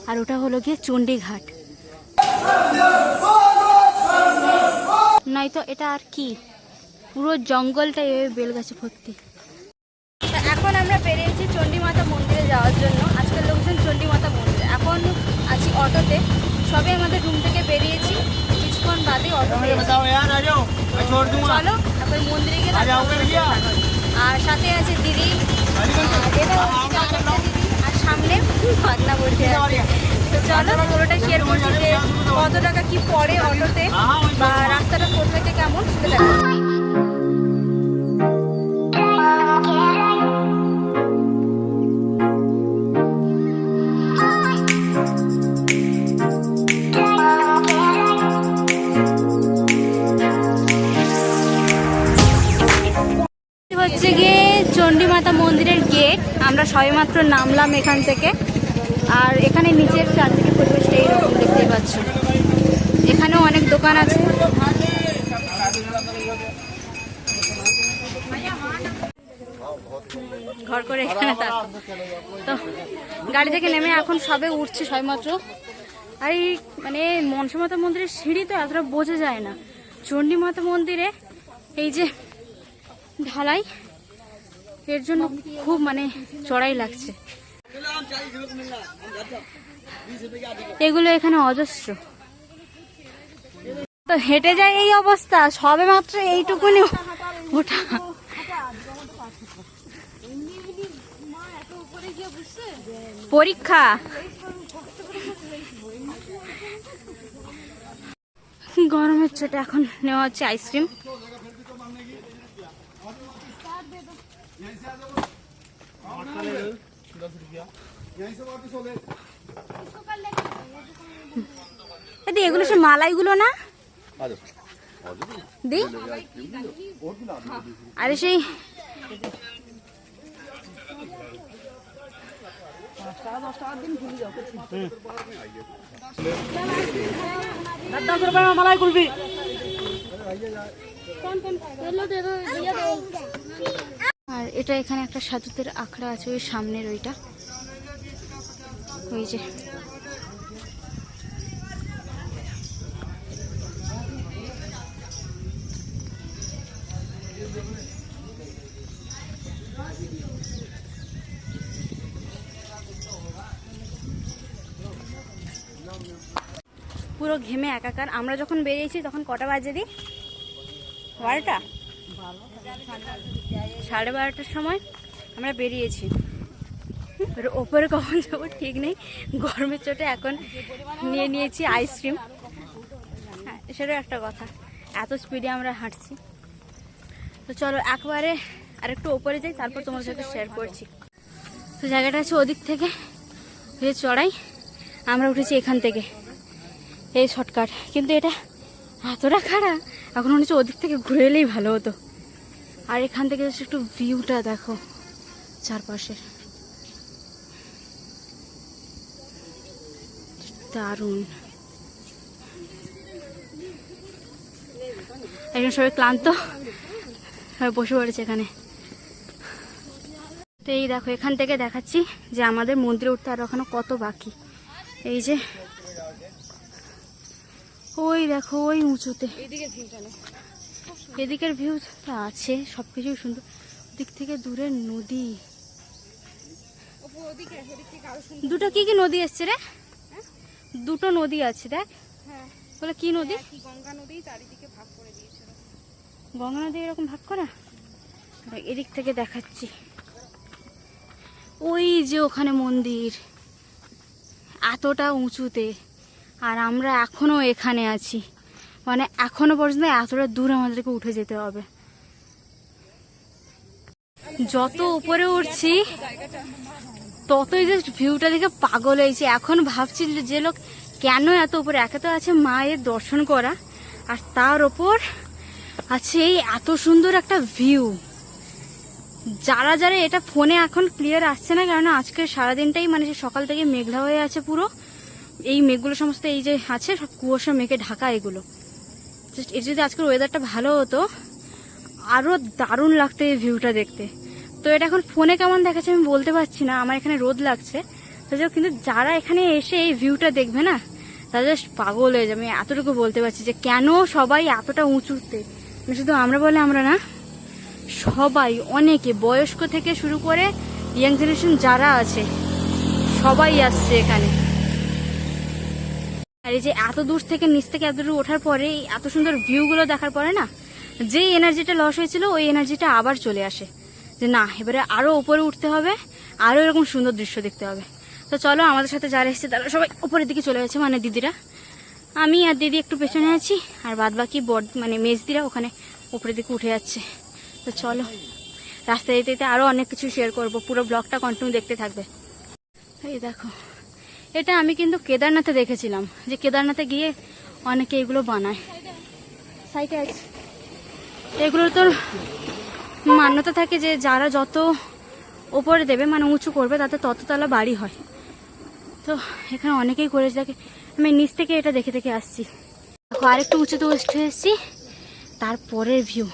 আর ওটা হলো গিয়ে চণ্ডীঘাট। নাই তো এটা আর কি, পুরো জঙ্গলটাই বেলগাছে ভর্তি। এখন আমরা বেরিয়েছি চণ্ডীমাতা মন্দিরে যাওয়ার জন্য। আজকের লোকজন চণ্ডীমাতা মন্দিরে, এখন আছি অটোতে। সবে আমাদের রুম থেকে বেরিয়েছি, কিছুক্ষণ বাদে অটোতে। চলো এখন মন্দিরে গিয়ে, আর সাথে আছে দিদি, আর সামনে পাগনা বসে আছে। তো চলো পুরোটা শেয়ার করছি যে কত টাকা কি পড়ে অটোতে, বা রাস্তাটা কোথায় থেকে কেমন সেটা দেখা। হচ্ছে গিয়ে চণ্ডীমাতা মন্দিরের গেট। আমরা সবেমাত্র নামলাম এখান থেকে। আর এখানে নিচের চারদিকে পরিবেশটা এইরকম দেখতেই পাচ্ছ। এখানেও অনেক দোকান আছে। ঘর করে এখানে তো গাড়ি থেকে নেমে এখন সবে উঠছে সবেমাত্র। আর এই মানে মনসামাতা মন্দিরের সিঁড়ি তো এতটা বোঝা যায় না। চণ্ডীমাতা মন্দিরে এই যে ঢালাই, এর জন্য খুব মানে চড়াই লাগছে। এগুলো এখানে অজস্র। তো হেঁটে যায় এই অবস্থা, সবে মাত্র এইটুকুনি ওঠা। পরীক্ষা গরমের চোটে এখন নেওয়া হচ্ছে আইসক্রিম। এগুলো সে মালাইগুলো না দি, আরে সেই মালাই করবি। আর এটা এখানে একটা সাধুদের আখড়া আছে, ওই সামনের ওইটা, ওই যে পুরো ঘেমে একাকার। আমরা যখন বেরিয়েছি তখন কটা বাজে দি? 12টা, 12:30টার সময় আমরা বেরিয়েছি। ওপরে কখন যাবো ঠিক নেই, গরমের চোটে এখন নিয়ে নিয়েছি আইসক্রিম। হ্যাঁ সেটাও একটা কথা, এত স্পিডে আমরা হাঁটছি। তো চলো একবারে আরেকটু ওপরে যাই, তারপর তোমার সাথে শেয়ার করছি। তো জায়গাটা আছে ওদিক থেকে চড়াই, আমরা উঠেছি এখান থেকে, এই শর্টকাট। কিন্তু এটা এতটা খারাপ, এখন মনে হচ্ছে ওদিক থেকে ঘুরে এলেই ভালো হতো। আর এখান থেকে একটু ভিউটা দেখো চারপাশের, দারুণ। এখন সবাই ক্লান্ত সবাই বসে পড়েছে এখানে। তো এই দেখো এখান থেকে দেখাচ্ছি যে আমাদের মন্দিরে উঠতে আর ওখানে কত বাকি। এই যে ওই দেখো ওই উঁচুতে, এদিকের ভিউ আছে, সবকিছুই সুন্দর। ওদিক থেকে দূরের নদী, দুটো কি কি নদী এসছে রে? দুটো নদী আছে দেখ। বলে কি নদী? গঙ্গা নদী। চারিদিকে ভাগ করে দিয়েছে, গঙ্গা নদী এরকম ভাগ করা। এদিক থেকে দেখাচ্ছি, ওই যে ওখানে মন্দির এতটা উঁচুতে, আর আমরা এখনো এখানে আছি। মানে এখনো পর্যন্ত এতটা দূর আমাদেরকে উঠে যেতে হবে। যত উপরে উঠছি ততই জাস্ট ভিউটা দেখে পাগল হয়েছে। এখন ভাবছি যে লোক কেন এত উপরে, একে তো আছে মায়ের দর্শন করা, আর তার ওপর আছে এই এত সুন্দর একটা ভিউ। যারা যারা এটা ফোনে এখন ক্লিয়ার আসছে না, কারণ আজকে সারাদিনটাই মানে সকাল থেকে মেঘলা হয়ে আছে পুরো। এই মেঘগুলো সমস্ত এই যে আছে সব কুয়াশা মেঘে ঢাকা। এগুলো জাস্ট এটা যদি আজকের ওয়েদারটা ভালো হতো আরো দারুণ লাগতো এই ভিউটা দেখতে। তো এটা এখন ফোনে কেমন দেখাচ্ছে আমি বলতে পারছি না। আমার এখানে রোদ লাগছে, তাছাড়াও কিন্তু যারা এখানে এসে এই ভিউটা দেখবে না, তারা জাস্ট পাগল হয়ে যাবে। আমি এতটুকু বলতে পারছি যে কেন সবাই এতটা উঁচুতে, শুধু আমরা বলে আমরা না, সবাই, অনেকে, বয়স্ক থেকে শুরু করে ইয়াং জেনারেশন যারা আছে সবাই আসছে এখানে। আর এই যে এত দূর থেকে নিচ থেকে এত দূর ওঠার পরে এত সুন্দর ভিউগুলো দেখার পরে না, যেই এনার্জিটা লস হয়েছিল ওই এনার্জিটা আবার চলে আসে যে না, এবারে আরো উপরে উঠতে হবে, আরো এরকম সুন্দর দৃশ্য দেখতে হবে। তো চলো, আমাদের সাথে যারা এসেছে তারা সবাই উপরের দিকে চলে গেছে, মানে দিদিরা। আমি আর দিদি একটু পেছনে আছি, আর বাদ বাকি মানে মেজদিরা ওখানে উপরের দিকে উঠে যাচ্ছে। তো চলো, রাস্তায় যেতে যেতে আরো অনেক কিছু শেয়ার করবো, পুরো ব্লগটা কন্টিনিউ দেখতে থাকবে। এই দেখো, এটা আমি কিন্তু কেদারনাথে দেখেছিলাম যে কেদারনাথে গিয়ে অনেকে এগুলো বানায়। সাইটে আছে এগুলোর তোর মান্যতা থাকে যে যারা যত ওপরে দেবে, মানে উঁচু করবে, তাতে তততলা বাড়ি হয়। তো এখানে অনেকেই করেছে। দেখে আমি নিচ থেকে এটা দেখে দেখে আসছি। দেখো, আরেকটু উঁচুতে উঠে এসেছি, তারপরের ভিউ।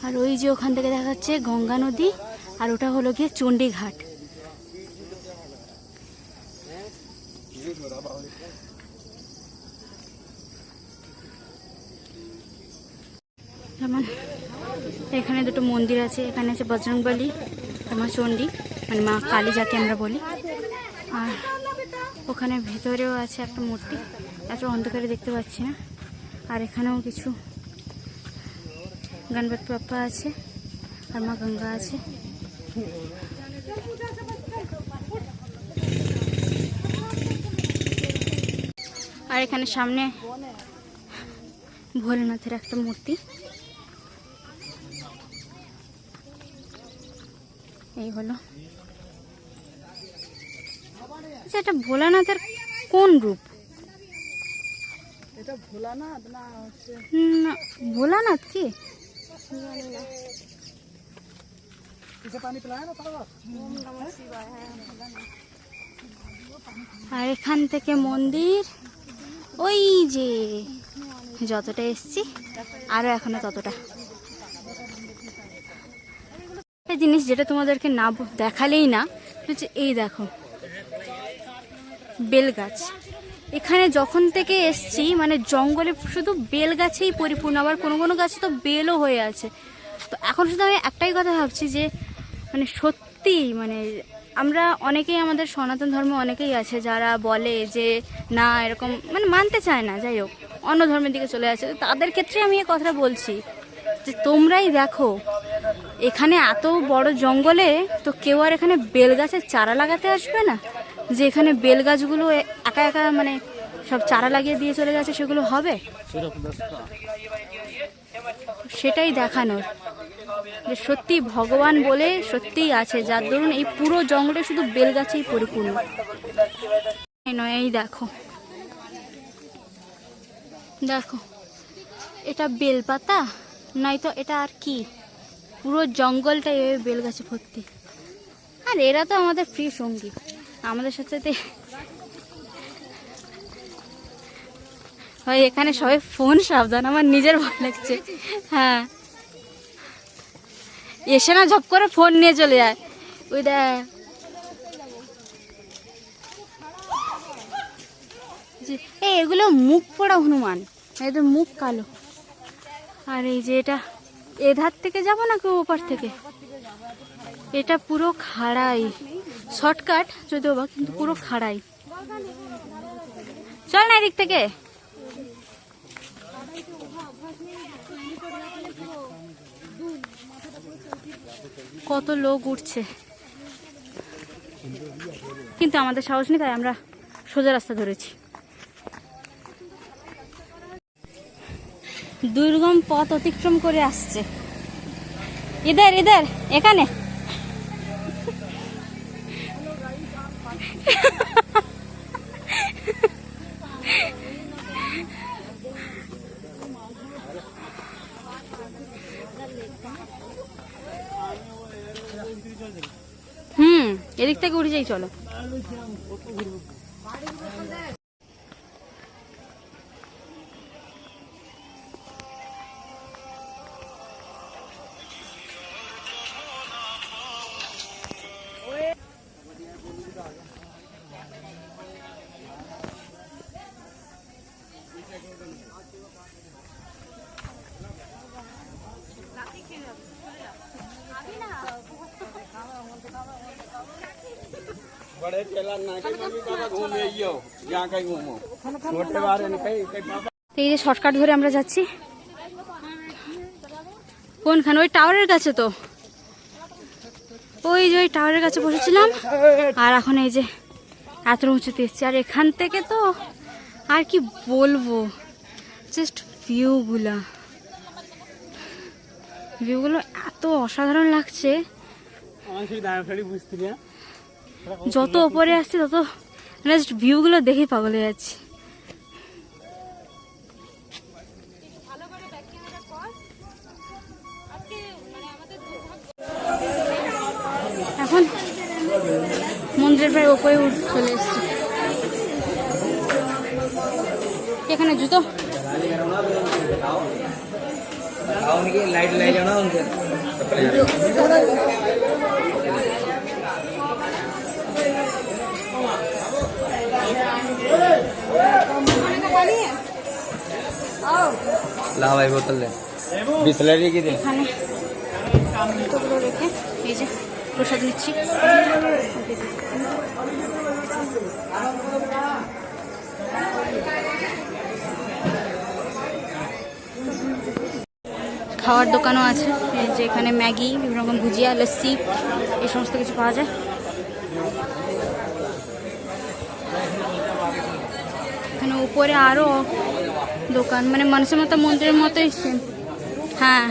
আর ওই যে ওখান থেকে দেখা যাচ্ছে গঙ্গা নদী, আর ওটা হলো গিয়ে চণ্ডীঘাট। যেমন এখানে দুটো মন্দির আছে, এখানে আছে বজরংবলী, মা চণ্ডী, মানে মা কালী যাকে আমরা বলি। আর ওখানে ভেতরেও আছে একটা মূর্তি, এত অন্ধকারে দেখতে পাচ্ছি না। আর এখানেও কিছু গণপতি বাপ্পা আছে, আর মা গঙ্গা আছে। আর এখানে সামনে ভোলেনাথের একটা মূর্তি। এই হলো, এটা ভোলানাথের কোন রূপ? এটা ভোলানাথ না হচ্ছে না, ভোলানাথ কি? আর এখান থেকে মন্দির ওই যে যতটা এসছি, আরো এখনো ততটা। এই জিনিস যেটা তোমাদেরকে না দেখালেই না, হচ্ছে এই দেখো বেল গাছ। এখানে যখন থেকে এসছি, মানে জঙ্গলে শুধু বেল গাছেই পরিপূর্ণ, আবার কোনো কোনো গাছে তো বেলও হয়ে আছে। তো এখন শুধু আমি একটাই কথা ভাবছি যে মানে সত্যি, মানে আমরা অনেকেই, আমাদের সনাতন ধর্মে অনেকেই আছে যারা বলে যে না এরকম, মানে মানতে চায় না, যাই হোক অন্য ধর্মের দিকে চলে আসে। তাদের ক্ষেত্রে আমি এই কথাটা বলছি যে তোমরাই দেখো, এখানে এত বড় জঙ্গলে তো কেউ আর এখানে বেল গাছের চারা লাগাতে আসবে না, যে এখানে বেল গাছগুলো একা একা মানে সব চারা লাগিয়ে দিয়ে চলে গেছে, সেগুলো হবে? সেটাই দেখানোর যে সত্যি ভগবান বলে সত্যিই আছে, যার দরুন এই পুরো জঙ্গলে শুধু বেল গাছেই পরিপূর্ণ। নয়, এই দেখো দেখো, এটা বেলপাতা নয়তো এটা আর কি, পুরো জঙ্গলটা এভাবে বেল গাছে ভর্তি। আর এরা তো আমাদের প্রিয় সঙ্গী, আমাদের সাথে ভাই এখানে সবাই ফোন সাবধান, আমার নিজের ভয় লাগছে। হ্যাঁ, এসে না ঝপ করে ফোন নিয়ে চলে যায়। ওই দেখ, এগুলো মুখ পোড়া হনুমান, এদের মুখ কালো। আর এই যে এটা এধার থেকে যাব না কেউ ওপার থেকে, এটা পুরো খাড়াই, শর্টকাট যদিও বা, কিন্তু পুরো খাড়াই। চল না এদিক থেকে। কত লোক উঠছে, কিন্তু আমাদের সাহস নেই, তাই আমরা সোজা রাস্তা ধরেছি। দুর্গম পথ অতিক্রম করে আসছে, ইধার ইধার, এখানে। এদিক থেকে উঠে যাই, চলো। बड़े चला ना कहीं मम्मी पापा घूमे आइयो जहाँ कहीं घूमो छोटे बारे में कहीं कहीं पापा তো এই যে শর্টকাট ধরে আমরা যাচ্ছি কোনখানে ওই টাওয়ারের কাছে তো ওই যে ওই টাওয়ারের কাছে বসেছিলাম আর এখন এই যে এত উঁচুতে এসছি আর এখান থেকে তো আর কি বলবো জাস্ট ভিউগুলো এত অসাধারণ লাগছে যত ওপরে আসছি তত জাস্ট ভিউগুলো দেখেই পাগল হয়ে যাচ্ছি এখন মন্দিরের প্রায় ওপরে চলে এসছি এখানে জুতো लाइट लाइट जाना उनके ला भाई बोतल ले बिस्लरी की दे এখানে জুতোগুলো রেখে এই যে প্রসাদ নিচ্ছি খাওয়ার দোকানও আছে এই যে এখানে ম্যাগি বিভিন্ন রকম ভুজিয়া লস্যি এই সমস্ত কিছু পাওয়া যায় এখানে উপরে আরো দোকান মানে মানুষের মতো মন্দিরের মতোই সেম হ্যাঁ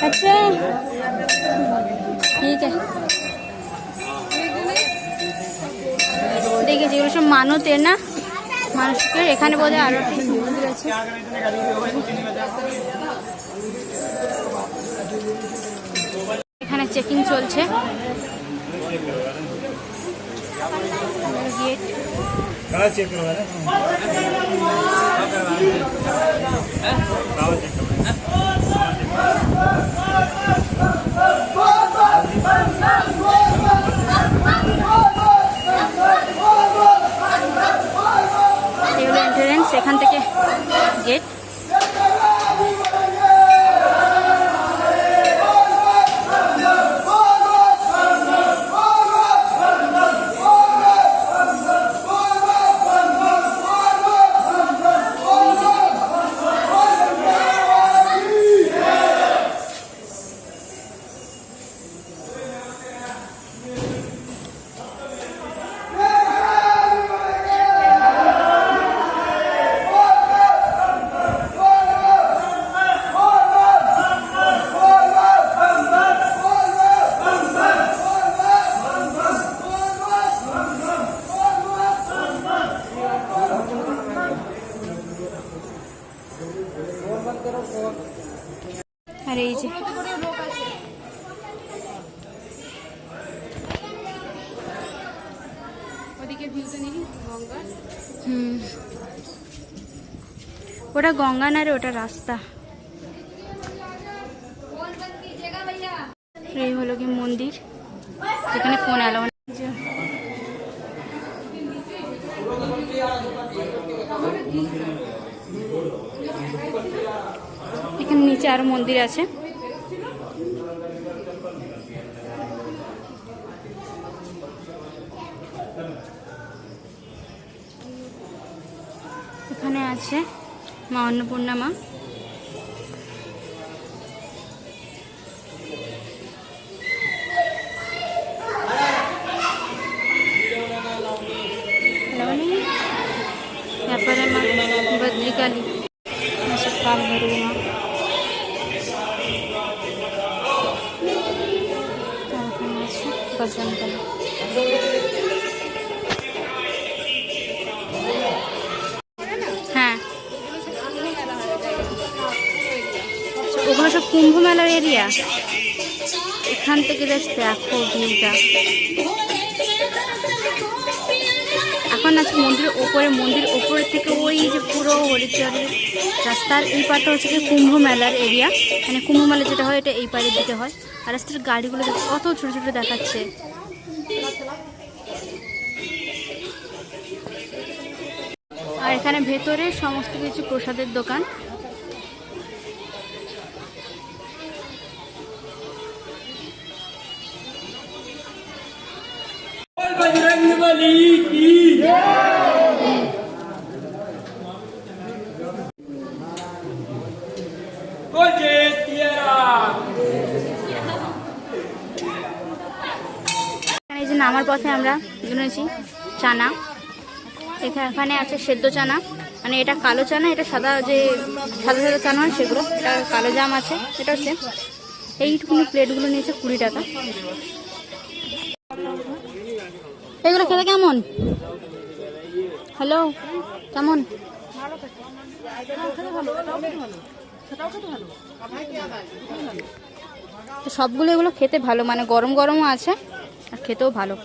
अच्छा ठीक है देखिए যেগুলো সব মানতের না মানুষকে এখানে বোধহয় আরো একটা মন্দির আছে এখানে চেকিং চলছে গেট এগুলো এন্ট্রান্স এখান থেকে গেট আর এই যে ওটা গঙ্গা না রে ওটা রাস্তা এই হলো কি মন্দির যেখানে ফোন এলাও এখানে নিচে আরো মন্দির আছে এখানে আছে মা অন্নপূর্ণা মা তারপরে মা বদ্রিকালী सब काल भैरव माँ बजरंग बली হ্যাঁ ওগুলো সব কুম্ভ মেলার এরিয়া এখান থেকে জাস্ট দেখো ভিউটা এখন আছে মন্দিরের ওপরে মন্দির ওপরের থেকে ওই যে পুরো হরিদ্বারের রাস্তার এই পারটা হচ্ছে কি কুম্ভ মেলার এরিয়া মানে কুম্ভ মেলা যেটা হয় এটা এই পারের দিকে হয় আর রাস্তার গাড়িগুলো কত ছোট ছোট দেখাচ্ছে এখানে ভেতরে সমস্ত কিছু প্রসাদের দোকান। बजरंगबली की जय सिया राम। এই যে নামার পথে আমরা কিনেছি চানা। এখানে আছে সেদ্ধ চানা, মানে এটা কালো চানা, এটা সাদা যে সাদা সাদা চানা হয় সেগুলো। এটা কালো জাম আছে, এটা হচ্ছে এইটুকুনি প্লেটগুলো নিয়েছে 20 টাকা। এগুলো খেতে কেমন? হ্যালো, কেমন? সবগুলো এগুলো খেতে ভালো, মানে গরম গরমও আছে আর খেতেও ভালো।